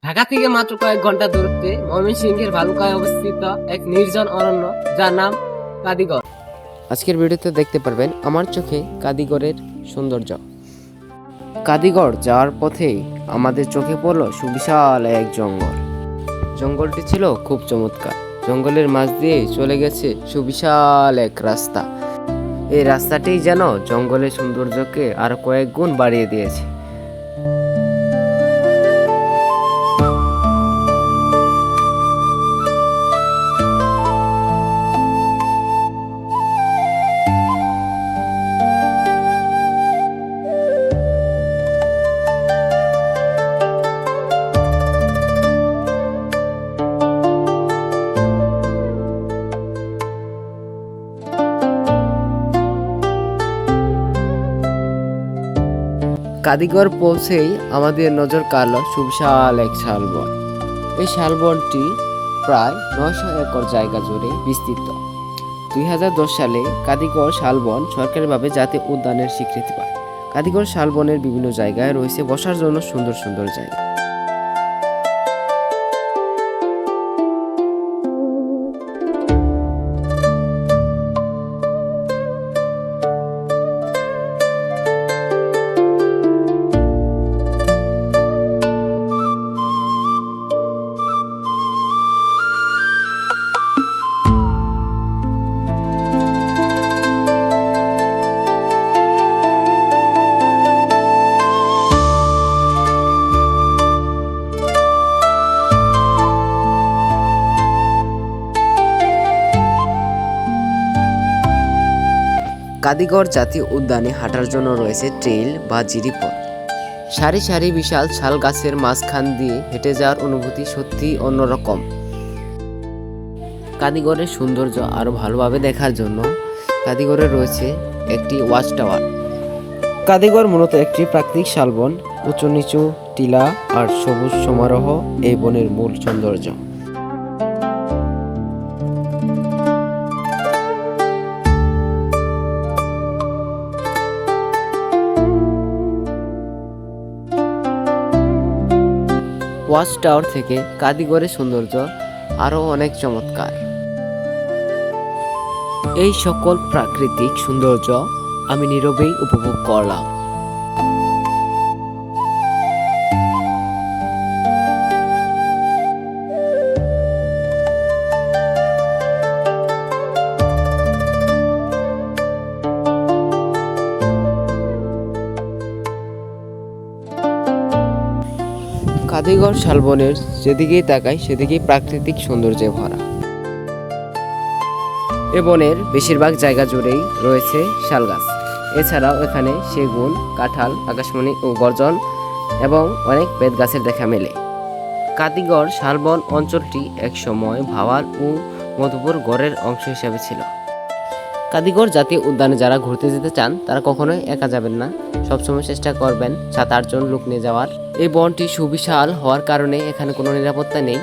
ঢাকা থেকে মাত্র কয়েক ঘন্টা দূরত্বে ময়মনসিংহের ভালুকায় অবস্থিত এক নির্জন অরণ্য, যার নাম কাদিগড়। আজকের ভিডিওতে দেখতে পারবেন আমার চোখে কাদিগড়ের সৌন্দর্য। কাদিগড় যাওয়ার পথেই আমাদের চোখে পড়ল সুবিশাল এক জঙ্গল। জঙ্গলটি ছিল খুব চমৎকার। জঙ্গলের মাঝ দিয়ে চলে গেছে সুবিশাল এক রাস্তা। এই রাস্তাটি যেন জঙ্গলের সৌন্দর্যকে আরো কয়েক গুণ বাড়িয়ে দিয়েছে। কাদিগড় পৌঁছেই আমাদের নজর কাড়ল সুবিশাল এক শালবন। এই শালবনটি প্রায় 900 একর জায়গা জুড়ে বিস্তৃত। 2010 সালে কাদিগড় শালবন সরকারিভাবে জাতীয় উদ্যানের স্বীকৃতি পায়। কাদিগড় শালবনের বিভিন্ন জায়গায় রয়েছে বসার জন্য সুন্দর সুন্দর জায়গা। কাদিগড় জাতীয় উদ্যানে হাঁটার জন্য রয়েছে ট্রেইল বা জিরিপথ। সারি সারি বিশাল শাল গাছের মাঝখান দিয়ে হেঁটে যাওয়ার অনুভূতি সত্যি অন্যরকম। কাদিগড়ের সৌন্দর্য আরো ভালোভাবে দেখার জন্য কাদিগড়ে রয়েছে একটি ওয়াচ টাওয়ার। কাদিগড় মূলত একটি প্রাকৃতিক শালবন। উঁচু নিচু টিলা আর সবুজ সমারোহ এই বনের মূল সৌন্দর্য। ওয়াচ টাওয়ার থেকে কাদিগড়ের সৌন্দর্য আরও অনেক চমৎকার। এই সকল প্রাকৃতিক সৌন্দর্য আমি নীরবেই উপভোগ করলাম। কাদিগড় শালবনের যেদিকেই তাকাই সেদিকেই প্রাকৃতিক সৌন্দর্যে ভরা। এ বনের বেশিরভাগ জায়গা জুড়েই রয়েছে শাল গাছ। এছাড়াও এখানে সেগুন, কাঁঠাল, আকাশমণি ও গর্জন এবং অনেক বেত গাছের দেখা মেলে। কাদিগড় শালবন অঞ্চলটি একসময় ভাওয়াল ও মধুপুর গড়ের অংশ হিসেবে ছিল। কাদিগড় জাতীয় উদ্যানে যারা ঘুরতে যেতে চান তারা কখনোই একা যাবেন না। সবসময় চেষ্টা করবেন 7-8 জন লোক নিয়ে যাওয়ার। এই বনটি সুবিশাল হওয়ার কারণে এখানে কোনো নিরাপত্তা নেই।